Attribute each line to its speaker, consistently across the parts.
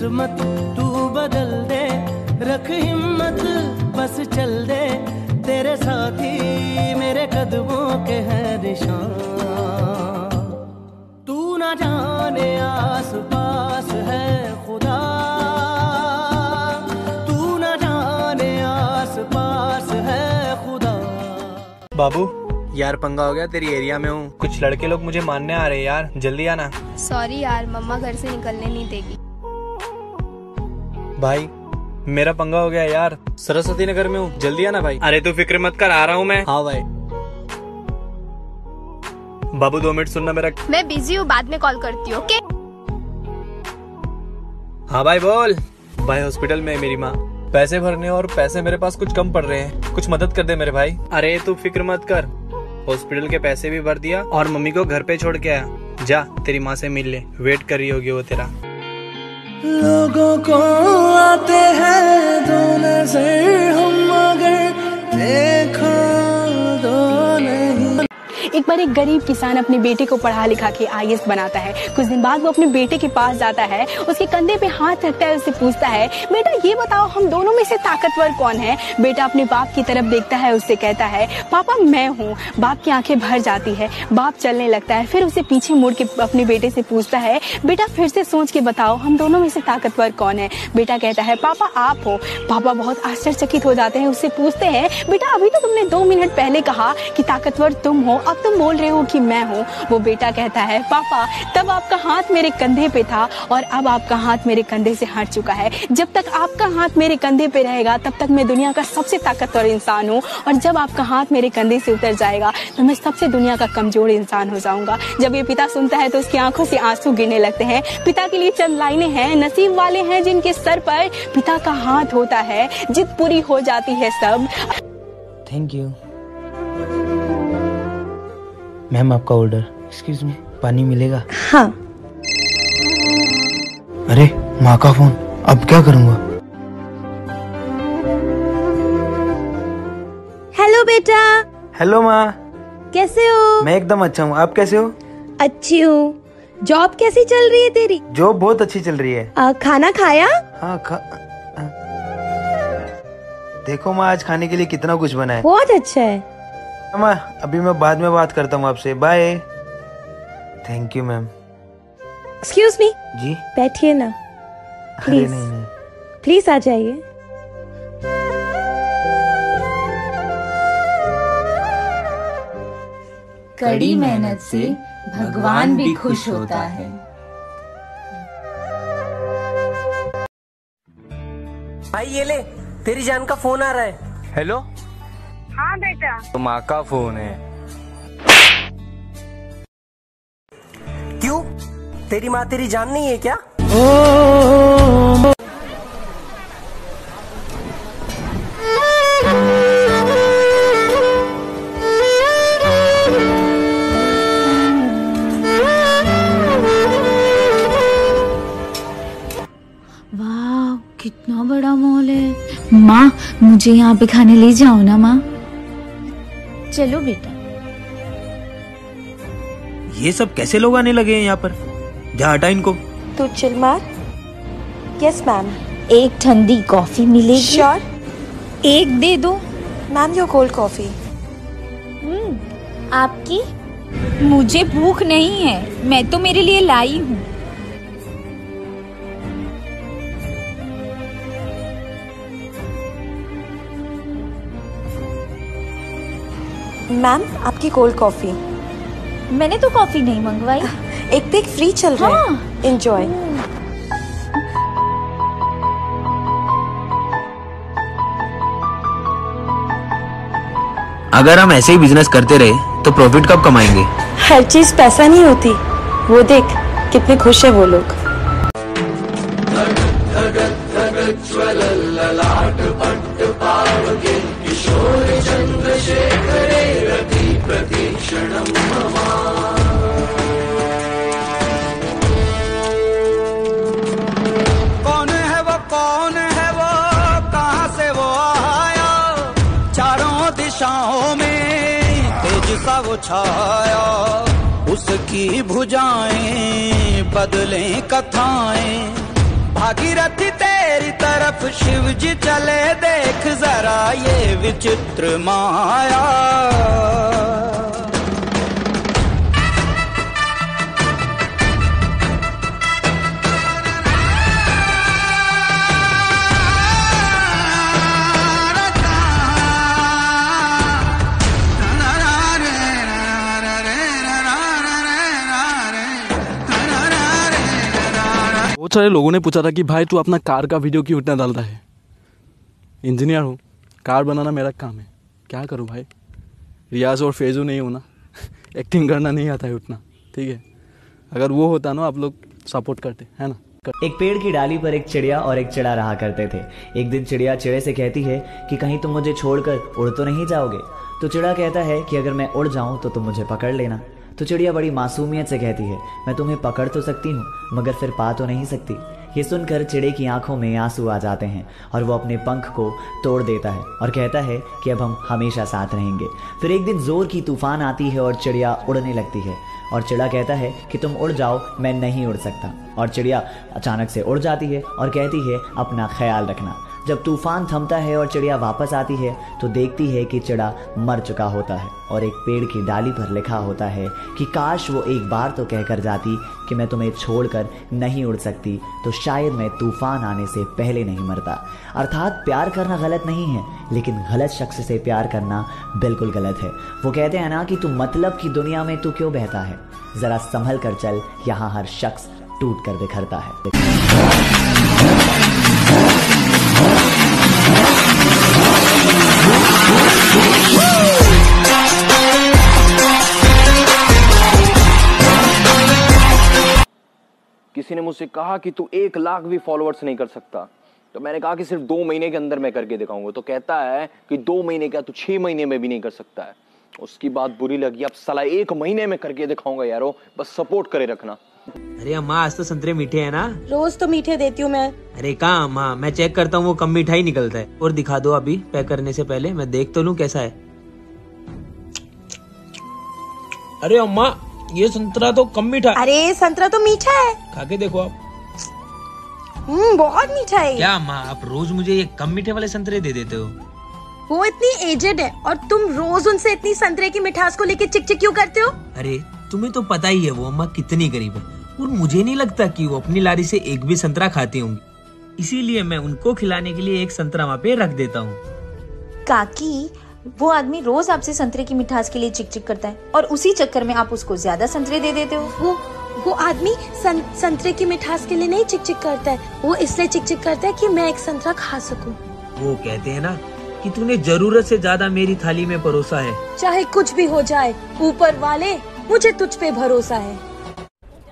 Speaker 1: किस्मत तू बदल दे, रख हिम्मत बस चल दे, तेरे साथी मेरे कदमों के हैं निशान। तू ना जाने आस पास है खुदा, तू ना जाने आस पास है खुदा।
Speaker 2: बाबू यार पंगा हो गया, तेरी एरिया में हूँ, कुछ लड़के लोग मुझे मारने आ रहे हैं यार, जल्दी आना।
Speaker 3: सॉरी यार, मम्मा घर से निकलने नहीं देगी।
Speaker 2: भाई मेरा पंगा हो गया यार, सरस्वती नगर में हूँ, जल्दी आना भाई। अरे तू फिक्र मत कर, आ रहा हूँ मैं। हाँ भाई। बाबू 2 मिनट सुनना मेरा।
Speaker 3: मैं बिजी हूँ, बाद में कॉल करती हूँ, ओके?
Speaker 2: हाँ भाई बोल। भाई हॉस्पिटल में है मेरी माँ, पैसे भरने और पैसे मेरे पास कुछ कम पड़ रहे हैं, कुछ मदद कर दे मेरे भाई। अरे तू फिक्र मत कर, हॉस्पिटल के पैसे भी भर दिया और मम्मी को घर पे छोड़ के आया। जा तेरी माँ से मिल ले, वेट कर रही होगी वो तेरा।
Speaker 1: लोगों को आते हैं दो नजर, हम मगर देखो दो नहीं।
Speaker 4: एक बार एक गरीब किसान अपने बेटे को पढ़ा लिखा के IAS बनाता है। कुछ दिन बाद वो अपने बेटे के पास जाता है, उसके कंधे पे हाथ रखता है, उससे पूछता है, बेटा ये बताओ हम दोनों में से ताकतवर कौन है? बेटा अपने बाप की तरफ देखता है, उससे कहता है, पापा मैं हूँ। बाप की आंखें भर जाती है, बाप चलने लगता है, फिर उसे पीछे मुड़ के अपने बेटे से पूछता है, बेटा फिर से सोच के बताओ हम दोनों में से ताकतवर कौन है? बेटा कहता है, पापा आप हो। पापा बहुत आश्चर्यचकित हो जाते हैं, उससे पूछते हैं, बेटा अभी तो तुमने 2 मिनट पहले कहा कि ताकतवर तुम हो, अब तुम बोल रहे हो कि मैं हूँ। वो बेटा कहता है, पापा तब आपका हाथ मेरे कंधे पे था और अब आपका हाथ मेरे कंधे से हट चुका है। जब तक आपका हाथ मेरे कंधे पे रहेगा तब तक मैं दुनिया का सबसे ताकतवर इंसान हूँ, और जब आपका हाथ मेरे कंधे से उतर जाएगा तो मैं सबसे दुनिया का कमजोर इंसान हो जाऊंगा। जब ये पिता सुनता है तो उसकी आंखों से आंसू गिरने लगते हैं। पिता के लिए चंद लाइनें हैं, नसीब वाले हैं जिनके सर पर पिता का हाथ होता है, जिद पूरी हो जाती है सब।
Speaker 5: थैंक यू मैम, आपका ऑर्डर। एक्सक्यूज मी, पानी मिलेगा?
Speaker 4: हाँ।
Speaker 5: अरे माँ का फोन, अब क्या करूँगा?
Speaker 6: हेलो बेटा।
Speaker 5: हेलो माँ,
Speaker 6: कैसे हो?
Speaker 5: मैं एकदम अच्छा हूँ, आप कैसे हो?
Speaker 6: अच्छी हूँ। जॉब कैसी चल रही है तेरी?
Speaker 5: जॉब बहुत अच्छी चल रही है।
Speaker 6: खाना खाया?
Speaker 5: हाँ देखो माँ, आज खाने के लिए कितना कुछ बना है।
Speaker 6: बहुत अच्छा है।
Speaker 5: माँ अभी मैं बाद में बात करता हूँ आपसे, bye. Thank you ma'am.
Speaker 6: Excuse me.
Speaker 5: जी
Speaker 6: बैठिए ना प्लीज।
Speaker 5: नहीं
Speaker 6: प्लीज आ जाइए।
Speaker 7: कड़ी मेहनत से भगवान भी खुश होता है।
Speaker 1: भाई ये ले, तेरी जान का फोन आ रहा है।
Speaker 2: हेलो।
Speaker 6: हाँ बेटा।
Speaker 2: तो माँ का फोन है।
Speaker 1: क्यों, तेरी माँ तेरी जान नहीं है क्या?
Speaker 7: वाह कितना बड़ा मॉल है। माँ मुझे यहाँ पे खाने ले जाओ ना माँ। चलो बेटा।
Speaker 5: ये सब कैसे लोग आने लगे हैं यहाँ पर? जा हटा इनको।
Speaker 6: तू चिल मार। Yes ma'am.
Speaker 7: एक ठंडी कॉफी मिलेगी?
Speaker 6: श्योर।
Speaker 7: एक दे दो
Speaker 6: मैम, योर कोल्ड कॉफी।
Speaker 7: आपकी? मुझे भूख नहीं है, मैं तो मेरे लिए लाई हूँ।
Speaker 6: मैम आपकी कोल्ड कॉफी।
Speaker 7: मैंने तो कॉफी नहीं मंगवाई।
Speaker 6: एक पे एक फ्री चल रहा है, एंजॉय।
Speaker 5: अगर हम ऐसे ही बिजनेस करते रहे तो प्रॉफिट कब कमाएंगे?
Speaker 6: हर चीज पैसा नहीं होती। वो देख कितने खुश है वो लोग।
Speaker 1: कौन है वो, कौन है वो, कहाँ से वो आया? चारों दिशाओं में तेज सा वो छाया। उसकी भुजाएं बदलें कथाएं, भागीरथी तेरी तरफ शिव जी चले, देख जरा ये विचित्र माया।
Speaker 8: बहुत सारे लोगों ने पूछा था कि भाई तू अपना कार का वीडियो क्यों इतना डालता है। इंजीनियर हूँ, कार बनाना मेरा काम है, क्या करूँ भाई। रियाज और फेजू नहीं हो ना एक्टिंग करना नहीं आता है उतना, ठीक है। अगर वो होता ना आप लोग सपोर्ट करते, है ना।
Speaker 9: एक पेड़ की डाली पर एक चिड़िया और एक चिड़ा रहा करते थे। एक दिन चिड़िया चिड़े से कहती है कि कहीं तुम मुझे छोड़कर उड़ तो नहीं जाओगे। तो चिड़ा कहता है कि अगर मैं उड़ जाऊं तो तुम मुझे पकड़ लेना। तो चिड़िया बड़ी मासूमियत से कहती है, मैं तुम्हें पकड़ तो सकती हूँ मगर फिर पा तो नहीं सकती। ये सुनकर चिड़े की आंखों में आंसू आ जाते हैं और वो अपने पंख को तोड़ देता है और कहता है कि अब हम हमेशा साथ रहेंगे। फिर एक दिन जोर की तूफान आती है और चिड़िया उड़ने लगती है और चिड़ा कहता है कि तुम उड़ जाओ, मैं नहीं उड़ सकता। और चिड़िया अचानक से उड़ जाती है और कहती है अपना ख्याल रखना। जब तूफान थमता है और चिड़िया वापस आती है तो देखती है कि चिड़ा मर चुका होता है और एक पेड़ की डाली पर लिखा होता है कि काश वो एक बार तो कहकर जाती कि मैं तुम्हें छोड़कर नहीं उड़ सकती, तो शायद मैं तूफान आने से पहले नहीं मरता। अर्थात प्यार करना गलत नहीं है, लेकिन गलत शख्स से प्यार करना बिल्कुल गलत है। वो कहते हैं ना कि तू मतलब की दुनिया में तू क्यों बहता है, जरा संभल कर चल, यहाँ हर शख्स टूट कर बिखरता है।
Speaker 2: किसी ने मुझसे कहा कि तू 1 लाख भी फॉलोअर्स नहीं कर सकता, तो मैंने कहा कि सिर्फ 2 महीने के अंदर मैं करके दिखाऊंगा। तो कहता है कि 2 महीने क्या, तू 6 महीने में भी नहीं कर सकता है। उसकी बात बुरी लगी, अब साला 1 महीने में करके दिखाऊंगा यारो, बस सपोर्ट करे रखना।
Speaker 10: अरे अम्मा आज तो संतरे मीठे हैं ना।
Speaker 6: रोज तो मीठे देती हूँ मैं।
Speaker 10: अरे कहाँ अम्मा, मैं चेक करता हूँ वो कम मीठा ही निकलता है। और दिखा दो अभी पैक करने से पहले, मैं देख तो लूँ कैसा है। अरे अम्मा ये संतरा तो कम मीठा।
Speaker 6: अरे संतरा तो मीठा है,
Speaker 10: खा के देखो आप।
Speaker 6: बहुत मीठा है।
Speaker 10: क्या अम्मा आप रोज मुझे ये कम मीठे वाले संतरे दे देते हो?
Speaker 6: वो इतनी एजेड है और तुम रोज उनसे इतनी संतरे की मिठास को लेके चिक चिक क्यों करते हो?
Speaker 10: अरे तुम्हें तो पता ही है वो अम्मा कितनी गरीब है, और मुझे नहीं लगता कि वो अपनी लारी से एक भी संतरा खाती होंगी, इसीलिए मैं उनको खिलाने के लिए एक संतरा वहाँ पे रख देता हूँ।
Speaker 7: काकी वो आदमी रोज आपसे संतरे की मिठास के लिए चिक चिक करता है और उसी चक्कर में आप उसको ज्यादा संतरे दे देते हो।
Speaker 6: वो आदमी संतरे की मिठास के लिए नहीं चिक चिक करता है, वो इसलिए चिक चिक करता है कि मैं एक संतरा खा सकूं।
Speaker 10: वो कहते हैं ना कि तूने जरूरत से ज्यादा मेरी थाली में परोसा है।
Speaker 6: चाहे कुछ भी हो जाए ऊपर वाले, मुझे तुझ पे भरोसा है।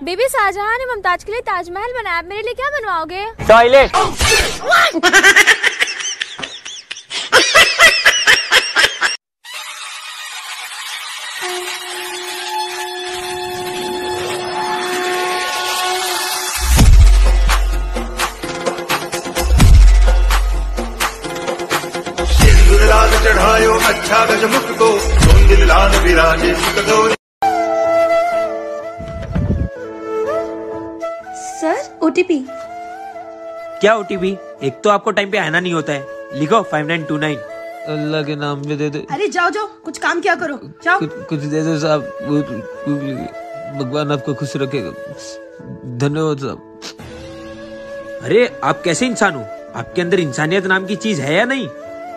Speaker 3: बेबी शाहजहां ने मुमताज के लिए ताजमहल बनाया, मेरे लिए क्या बनवाओगे?
Speaker 2: टॉयलेट।
Speaker 11: चढ़ायो अच्छा गजमुख को, दिल लाल विराजे
Speaker 6: सर ओटीपी।
Speaker 10: क्या ओटीपी? एक तो आपको टाइम पे आना नहीं होता है, लिखो 5929। अल्लाह के नाम पे दे दे।
Speaker 6: अरे जाओ जाओ, कुछ काम क्या करो, जाओ।
Speaker 10: कुछ दे दो साहब, भगवान आपको खुश रखेगा। धन्यवाद साहब। अरे आप कैसे इंसान हो? आपके अंदर इंसानियत नाम की चीज है या नहीं?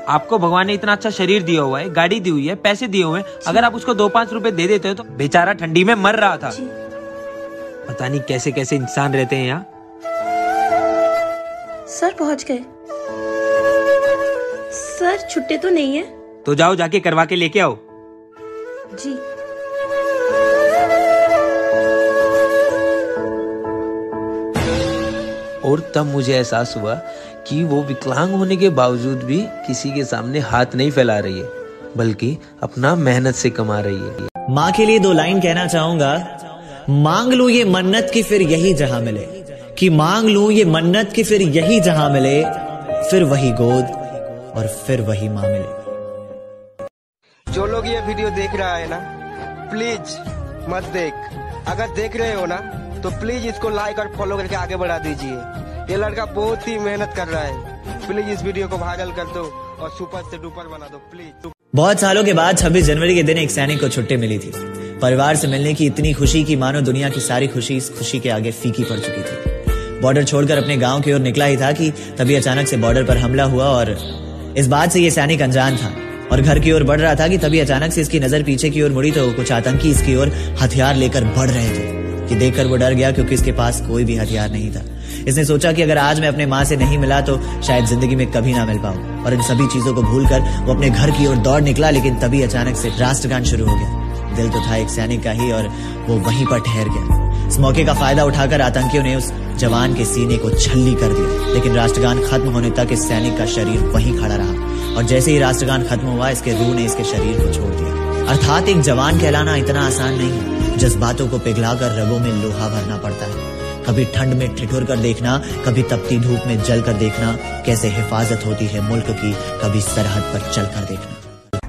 Speaker 10: आपको भगवान ने इतना अच्छा शरीर दिया हुआ है, गाड़ी दी हुई है, पैसे दिए हुए हैं, अगर आप उसको 2-5 रुपए दे देते हो तो बेचारा ठंडी में मर रहा था। पता नहीं कैसे कैसे इंसान रहते हैं यहाँ।
Speaker 6: सर पहुंच गए। सर छुट्टे तो नहीं है?
Speaker 10: तो जाओ जाके करवा के लेके आओ।
Speaker 6: जी।
Speaker 10: और तब मुझे एहसास हुआ कि वो विकलांग होने के बावजूद भी किसी के सामने हाथ नहीं फैला रही है, बल्कि अपना मेहनत से कमा रही है।
Speaker 9: माँ के लिए 2 लाइन कहना चाहूंगा। मांग लूं ये मन्नत की फिर यही जहां मिले, कि मांग लूं ये मन्नत की फिर यही जहां मिले, फिर वही गोद और फिर वही माँ मिले।
Speaker 12: जो लोग ये वीडियो देख रहा है ना, प्लीज मत देख। अगर देख रहे हो ना तो प्लीज इसको लाइक और फॉलो करके आगे बढ़ा दीजिए। ये लड़का बहुत ही मेहनत कर रहा है। प्लीज इस वीडियो को वायरल कर दो और सुपर से डुपर बना दो प्लीज।
Speaker 9: बहुत सालों के बाद 26 जनवरी के दिन एक सैनिक को छुट्टी मिली थी। परिवार से मिलने की इतनी खुशी की मानो दुनिया की सारी खुशी इस खुशी के आगे फीकी पड़ चुकी थी। बॉर्डर छोड़कर अपने गांव की ओर निकला ही था कि तभी अचानक से बॉर्डर पर हमला हुआ और इस बात से ये सैनिक अनजान था और घर की ओर बढ़ रहा था कि तभी अचानक से इसकी नजर पीछे की ओर मुड़ी तो कुछ आतंकी इसकी ओर हथियार लेकर बढ़ रहे थे। कि देखकर वो डर गया क्योंकि इसके पास कोई भी हथियार नहीं था। इसने सोचा कि अगर आज मैं अपने माँ से नहीं मिला तो शायद जिंदगी में कभी ना मिल पाऊं और इन सभी चीजों को भूलकर वो अपने घर की ओर दौड़ निकला। लेकिन तभी अचानक से राष्ट्रगान शुरू हो गया। दिल तो था एक सैनिक का ही और वो वहीं पर ठहर गया। इस मौके का फायदा उठाकर आतंकियों ने उस जवान के सीने को छल्ली कर दिया। लेकिन राष्ट्रगान खत्म होने तक इस सैनिक का शरीर वहीं खड़ा रहा और जैसे ही राष्ट्रगान खत्म हुआ इसके रूह ने इसके शरीर को छोड़ दिया। अर्थात एक जवान कहलाना इतना आसान नहीं है। जज्बातों को पिघलाकर रगों में लोहा भरना पड़ता है। कभी ठंड में ठिठुर कर देखना, कभी तपती धूप में जल कर देखना कैसे हिफाजत होती है मुल्क की, कभी सरहद पर चल कर देखना।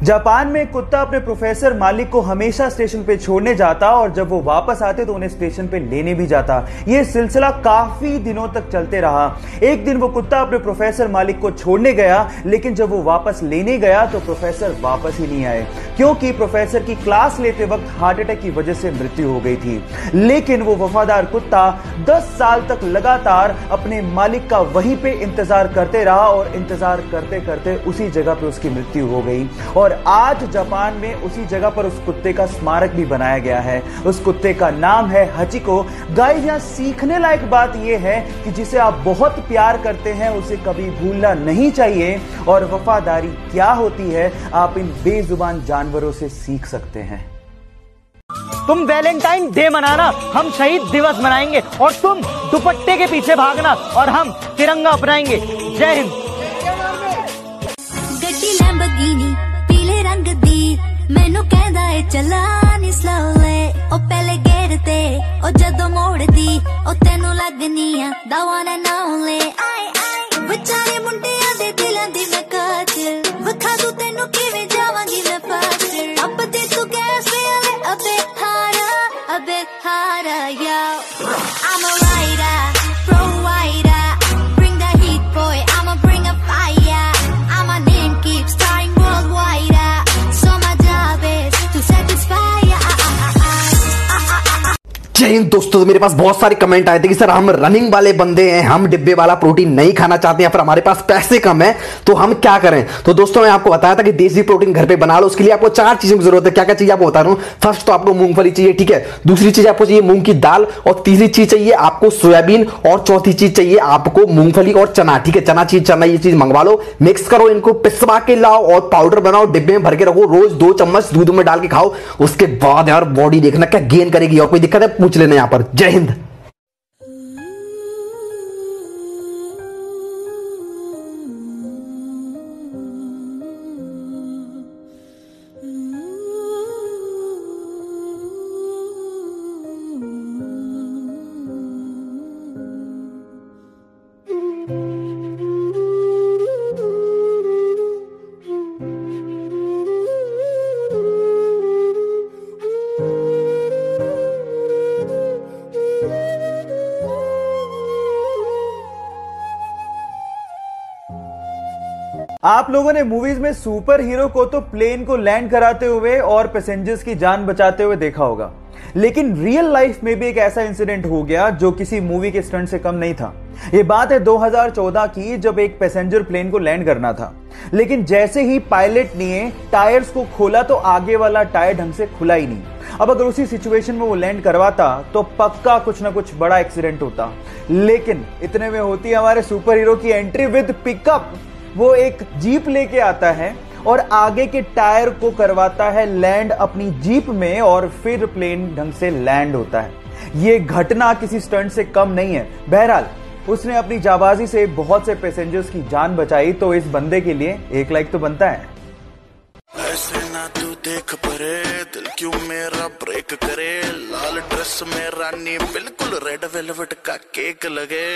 Speaker 5: जापान में एक कुत्ता अपने प्रोफेसर मालिक को हमेशा स्टेशन पे छोड़ने जाता और जब वो वापस आते तो उन्हें स्टेशन पे लेने भी जाता। ये सिलसिला काफी दिनों तक चलते रहा। एक दिन वो कुत्ता अपने प्रोफेसर मालिक को छोड़ने गया, लेकिन जब वो वापस लेने गया तो प्रोफेसर वापस ही नहीं आए क्योंकि प्रोफेसर की क्लास लेते वक्त हार्ट अटैक की वजह से मृत्यु हो गई थी। लेकिन वो वफादार कुत्ता 10 साल तक लगातार अपने मालिक का वहीं पे इंतजार करते रहा और इंतजार करते करते उसी जगह पे उसकी मृत्यु हो गई। और आज जापान में उसी जगह पर उस कुत्ते का स्मारक भी बनाया गया है। उस कुत्ते का नाम है हचिको। गाइस, यहां सीखने लायक बात यह है कि जिसे आप बहुत प्यार करते हैं उसे कभी भूलना नहीं चाहिए और वफादारी क्या होती है आप इन बेजुबान जानवरों से सीख सकते हैं।
Speaker 13: तुम वैलेंटाइन डे मनाना, हम शहीद दिवस मनाएंगे और तुम दुपट्टे के पीछे भागना और हम तिरंगा अपनाएंगे। जय हिंद।
Speaker 14: गड्डी लैम्बोर्गिनी पीले रंग दी मैनू कहंदा है चला नी स्लोले ओ पहले गेर ते ओ जदों मोड़दी ओ तेनू लगनी आ द वन एंड ओनली। आई विचारे मुंडियां दे दिलां दी मैं कातिल वखा दूं तेनू किवें जावांगी मैं पागल। अब ते तू गैस पे अबे हारा yo I'm a rider pro rider bring the heat boy I'ma bring a fire and my name keeps starring worldwide so my job is to satisfy
Speaker 15: जय हिंद दोस्तों। तो मेरे पास बहुत सारे कमेंट आए थे कि सर हम रनिंग वाले बंदे हैं, हम डिब्बे वाला प्रोटीन नहीं खाना चाहते या फिर हमारे पास पैसे कम है तो हम क्या करें। तो दोस्तों मैं आपको बताया था कि देसी प्रोटीन घर पे बना लो। उसके लिए आपको 4 चीजों की जरूरत है। क्या क्या चाहिए आपको बता रहा हूं। फर्स्ट तो आपको मूंगफली चाहिए, ठीक है। दूसरी चीज आपको चाहिए मूंग की दाल और तीसरी चीज चाहिए आपको सोयाबीन और चौथी चीज चाहिए आपको मूंगफली और चना, ठीक है। चना ये चीज मंगवा लो, मिक्स करो, इनको पिसवा के लाओ और पाउडर बनाओ, डिब्बे में भर के रखो, रोज 2 चम्मच दूध में डाल के खाओ। उसके बाद यार बॉडी देखना क्या गेन करेगी और कोई दिक्कत है पूछ लेना यहां पर। जय हिंद।
Speaker 5: आप लोगों ने मूवीज में सुपर हीरो को तो प्लेन को लैंड कराते हुए और पैसेंजर्स की जान बचाते हुए देखा होगा, लेकिन रियल लाइफ में भी एक ऐसा इंसिडेंट हो गया जो किसी मूवी के स्टंट से कम नहीं था। ये बात है 2014 की, जब एक पैसेंजर प्लेन को लैंड करना था, लेकिन जैसे ही पायलट ने टायर्स को खोला तो आगे वाला टायर ढंग से खुला ही नहीं। अब अगर उसी सिचुएशन में वो लैंड करवाता तो पक्का कुछ ना कुछ बड़ा एक्सीडेंट होता। लेकिन इतने में होती है हमारे सुपर हीरो की एंट्री विद पिकअप। वो एक जीप लेके आता है और आगे के टायर को करवाता है लैंड अपनी जीप में और फिर प्लेन ढंग से लैंड होता है। ये घटना किसी स्टंट से कम नहीं है। बहरहाल उसने अपनी जाबाजी से बहुत से पैसेंजर्स की जान बचाई, तो इस बंदे के लिए 1 लाइक तो बनता है।
Speaker 16: ऐसे ना तू देख परे दिल क्यों मेरा ब्रेक करे, लाल ड्रेस में रानी बिल्कुल रेड वेलवेट का केक लगे।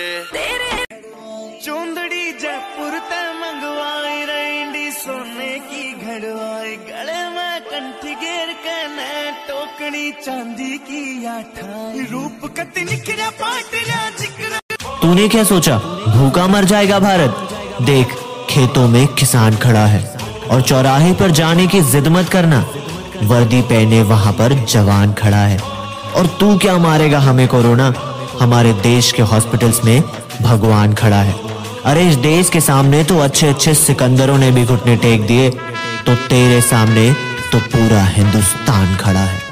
Speaker 1: चुंदड़ी जयपुर ते मंगवाई रेंडी सोने की घड़वाई, गले में कंठी घेर के न टोकनी चांदी की आठाई, रूप कति निखरा पाटरा जिक्र
Speaker 17: तूने क्या सोचा भूखा मर जाएगा भारत? देख, खेतों में किसान खड़ा है और चौराहे पर जाने की जिद मत करना, वर्दी पहने वहां पर जवान खड़ा है। और तू क्या मारेगा हमें कोरोना? हमारे देश के हॉस्पिटल्स में भगवान खड़ा है। अरे इस देश के सामने तो अच्छे अच्छे सिकंदरों ने भी घुटने टेक दिए, तो तेरे सामने तो पूरा हिंदुस्तान खड़ा है।